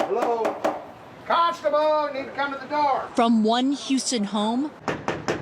Hello? Constable, need to come to the door. From one Houston home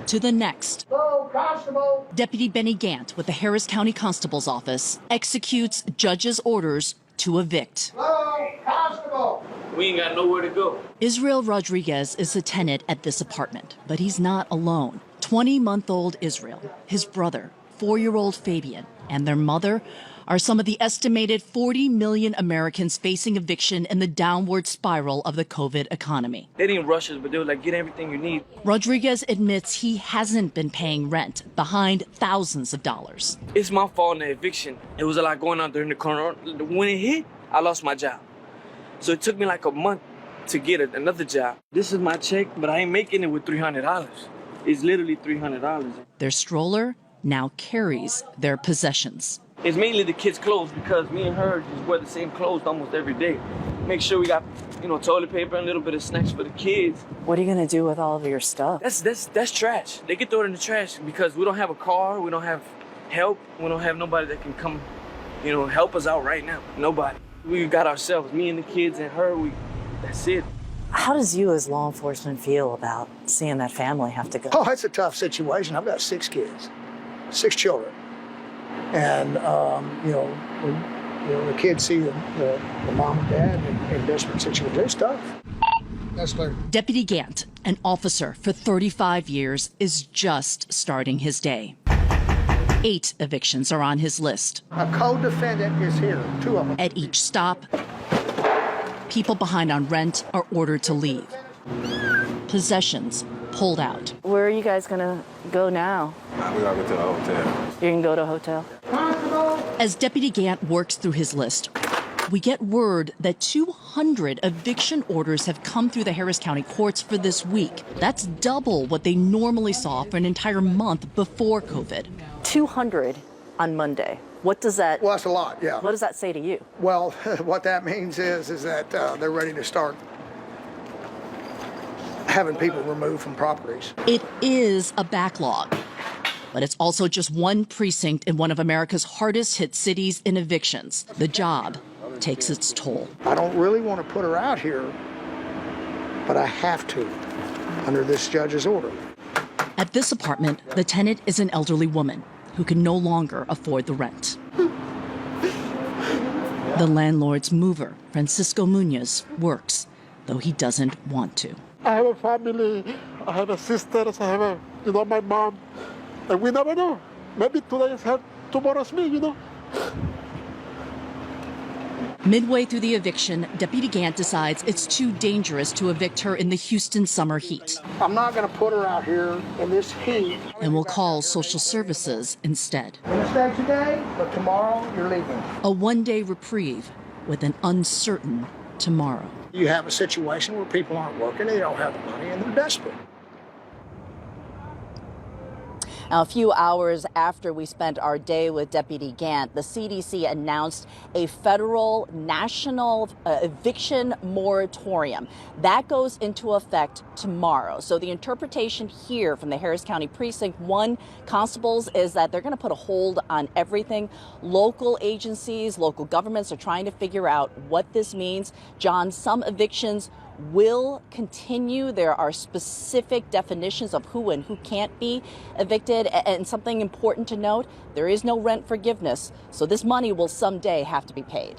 to the next. Hello, Constable. Deputy Benny Gant with the Harris County Constable's Office executes judge's orders to evict. Hello, Constable. We ain't got nowhere to go. Israel Rodriguez is a tenant at this apartment, but he's not alone. 20-month-old Israel, his brother, 4-year-old Fabian, and their mother are some of the estimated 40 million Americans facing eviction in the downward spiral of the COVID economy. They didn't rush us, but they were like, get everything you need. Rodriguez admits he hasn't been paying rent, behind thousands of dollars. It's my fault in the eviction. It was a lot going on during the corona. When it hit, I lost my job. So it took me like a month to get another job. This is my check, but I ain't making it with $300. It's literally $300. Their stroller now carries their possessions. It's mainly the kids' clothes because me and her just wear the same clothes almost every day. Make sure we got, toilet paper and a little bit of snacks for the kids. What are you gonna do with all of your stuff? That's trash. They can throw it in the trash because we don't have a car, we don't have help, we don't have nobody that can come, help us out right now. Nobody. We got ourselves, me and the kids and her, that's it. How does you as law enforcement feel about seeing that family have to go? Oh, it's a tough situation. I've got 6 kids, 6 children. And, when the kids see the mom and dad in desperate situations, it's tough. That's clear. Deputy Gant, an officer for 35 years, is just starting his day. 8 evictions are on his list. A co-defendant is here, 2 of them. At each stop, people behind on rent are ordered to leave. Possessions pulled out. Where are you guys gonna go now? We gotta go to a hotel. You can go to a hotel? As Deputy Gant works through his list, we get word that 200 eviction orders have come through the Harris County courts for this week. That's double what they normally saw for an entire month before COVID. 200 on Monday. What does that... Well, that's a lot, yeah. What does that say to you? Well, what that means is that they're ready to start having people removed from properties. It is a backlog, but it's also just one precinct in one of America's hardest hit cities in evictions. The job takes its toll. I don't really want to put her out here, but I have to under this judge's order. At this apartment, the tenant is an elderly woman who can no longer afford the rent. The landlord's mover, Francisco Munoz, works, though he doesn't want to. I have a family, I have a sister, I have my mom, and we never know. Maybe today is her, tomorrow's me, Midway through the eviction, Deputy Gant decides it's too dangerous to evict her in the Houston summer heat. I'm not going to put her out here in this heat. And will call social services instead. You're going to stay today, but tomorrow you're leaving. A one-day reprieve with an uncertain tomorrow. You have a situation where people aren't working, they don't have the money, and they're desperate. Now, a few hours after we spent our day with Deputy Gant, the CDC announced a federal national eviction moratorium. That goes into effect tomorrow. So the interpretation here from the Harris County Precinct 1 constables is that they're going to put a hold on everything. Local agencies, local governments are trying to figure out what this means. John, some evictions will continue. There are specific definitions of who and who can't be evicted. And something important to note, there is no rent forgiveness. So this money will someday have to be paid.